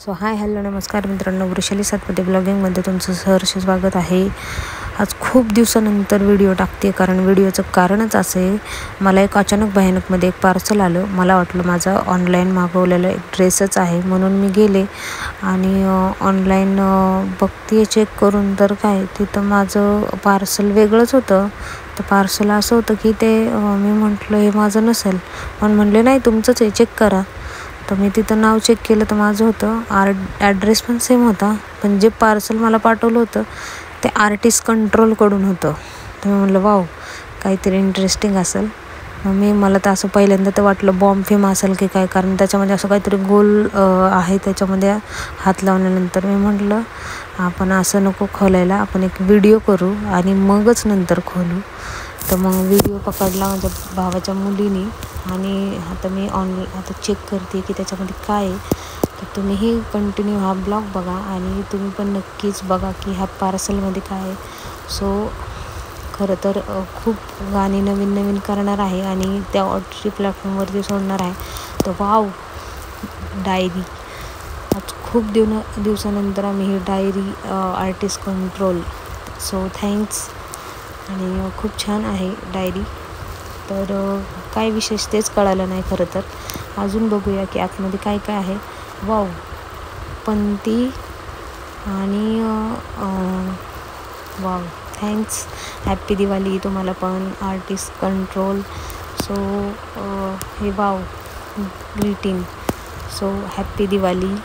So hi hello नमस्कार मित्रांनो, वृषाली सातपुते ब्लॉगिंगमध्ये तुमचं सहर्ष स्वागत आहे. आज खूप दिवसानंतर व्हिडिओ टाकते, कारण व्हिडिओचं कारणच असं आहे, मला एक अचानक भयानकमध्ये एक पार्सल आलं. मला वाटलं माझं ऑनलाईन मागवलेलं एक ड्रेसच आहे, म्हणून मी गेले आणि ऑनलाईन बघते चेक करून, तर काय तिथं माझं पार्सल वेगळंच होतं. तर पार्सल असं होतं की ते मी म्हटलं हे माझं नसेल, पण म्हणले नाही तुमचंच आहे, चेक करा. तर मी तिथं नाव चेक केलं तर माझं होतं. ॲड्रेस पण सेम होता, पण जे पार्सल मला पाठवलं होतं ते आर्टिस्ट कंट्रोलकडून होतं. तर मी म्हटलं वाव, काहीतरी इंटरेस्टिंग असेल. मग मला तर असं पहिल्यांदा तर वाटलं बॉम्ब फेम असेल की काय, कारण त्याच्यामध्ये असं काहीतरी गोल आहे त्याच्यामध्ये हात लावल्यानंतर. मी म्हटलं आपण असं नको खोलायला, आपण एक व्हिडिओ करू आणि मगच नंतर खोलू. तर मग व्हिडिओ पकडला माझ्या भावाच्या मुलीने आणि आता मी आता चेक करते की त्याच्यामध्ये काय आहे. तर तुम्हीही कंटिन्यू हा ब्लॉग बघा आणि तुम्ही पण नक्कीच बघा की ह्या पार्सलमध्ये काय आहे. सो खरं तर खूप गाणी नवीन करणार आहे आणि त्या OTT प्लॅटफॉर्मवरती सोडणार आहे. तर वाव, डायरी. आज खूप दिवसानंतर आम्ही ही diary artist control. So thanks. आणि खूप छान आहे डायरी. तर काय विशेष तेच कळालं नाही खरं तर. अजून बघूया की आतमध्ये काय काय आहे. वाव, पंती आणि वाव, थँक्स. हॅप्पी दिवाळी तुम्हाला पण, आर्टिस्ट कंट्रोल. सो हे wow, greeting. So happy Diwali.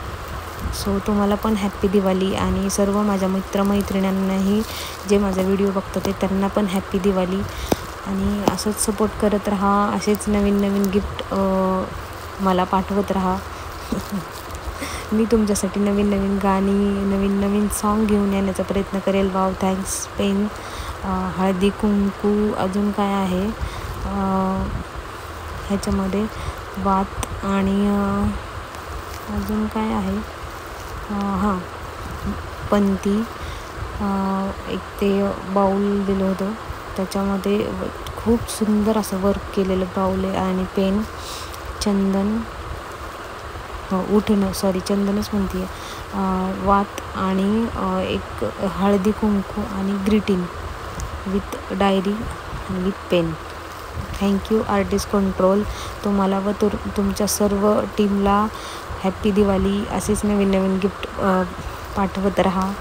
So तुम्हाला पण हॅप्पी दिवाळी आणि सर्व माझ्या मित्रमैत्रिणींनाही जे माझा व्हिडिओ बघतात ते त्यांना पण हॅप्पी दिवाळी. आणि असंच सपोर्ट करत राहा, असेच नवीन गिफ्ट मला पाठवत राहा. मी तुमच्यासाठी नवीन गाणी नवीन सॉन्ग घेऊन येण्याचा प्रयत्न करेल. Wow, thanks. Pen, Haldi Kunku. अजून काय आहे ह्याच्यामध्ये, वात आणि अजून काय आहे, हां, पंती. एक ते बाऊल दिलं होतं, त्याच्यामध्ये खूप सुंदर असं वर्क केलेलं बाऊल आहे. आणि पेन, चंदन, चंदनच म्हणते आहे, वात आणि एक हळदी कुंकू आणि greeting with diary with pen. Thank you artist control. तुम्हाला व तुमच्या सर्व टीमला हॅप्पी दिवाळी. असेच नवीन गिफ्ट पाठवत राहा.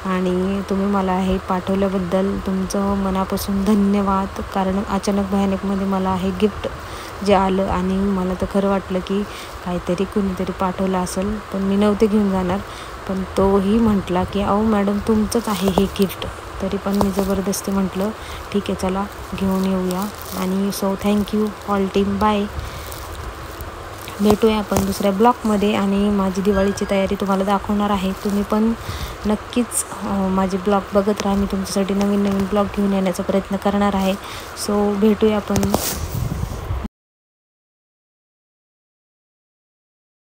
आणि तुम्ही मला हे पाठवल्याबद्दल तुमचं मनापासून धन्यवाद. कारण अचानक भयानकमध्ये मला हे गिफ्ट जे आलं आणि मला तर खरं वाटलं की काहीतरी कुणीतरी पाठवलं असेल, पण मी नव्हते घेऊन जाणार. पण तोही म्हटला की अहो मॅडम तुमचंच आहे हे गिफ्ट. तरी पण मी जबरदस्ती म्हटलं ठीक आहे चला घेऊन येऊया. आणि so thank you all team. Bye. भेटूया आपण दुसऱ्या ब्लॉगमध्ये आणि माझी दिवाळीची तयारी तुम्हाला दाखवणार आहे. तुम्ही पण नक्कीच माझे ब्लॉग बघत राहा. मी तुमच्यासाठी नवीन ब्लॉग घेऊन येण्याचा प्रयत्न करणार आहे. सो भेटूया आपण